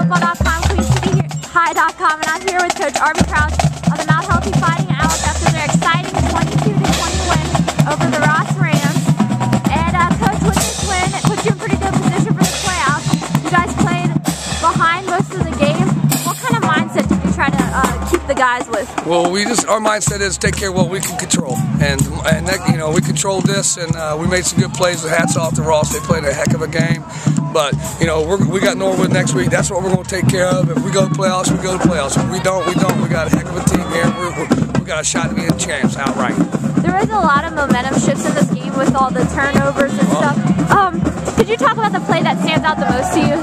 football.com, QueenCityHigh.com, and I'm here with Coach Arby Krause of the Mount Healthy Fighting Owls after their exciting 22-20 win over the Ross Rams. And Coach, with this win, it puts you in pretty good position for the playoffs. You guys played behind most of the game. What kind of mindset did you try to keep the guys with? Well, our mindset is take care of what we can control, and that, you know, we controlled this, and we made some good plays. Hats off to Ross; they played a heck of a game. But you know, we got Norwood next week. That's what we're going to take care of. If we go to playoffs, we go to playoffs. If we don't, we don't. We got a heck of a team here. We got a shot to be in champs outright. There was a lot of momentum shifts in this game with all the turnovers and stuff. Could you talk about the play that stands out the most to you?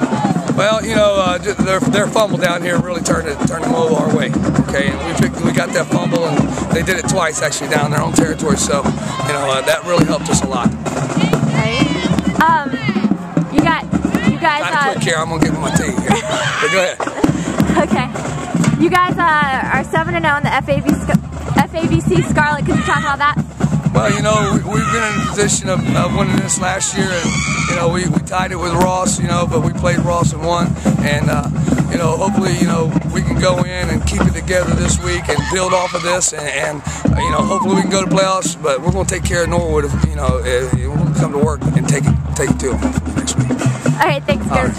Well, you know, their fumble down here really turned them over our way. Okay, and we got that fumble, and they did it twice actually down in their own territory. So, you know, that really helped us a lot. Right. You guys. I don't care. I'm gonna give them my tea here. But go ahead. Okay. You guys are 7-0 in the FABC Scarlet. Could you talk about that? Well, you know, we've been in a position of winning this last year, and you know, we tied it with Ross, you know, but we played Ross and won, and you know, hopefully, you know, we can go in and keep it together this week and build off of this, and you know, hopefully we can go to playoffs. But we're going to take care of Norwood, you know, we're going to come to work and take it to them next week. All right, thanks, guys.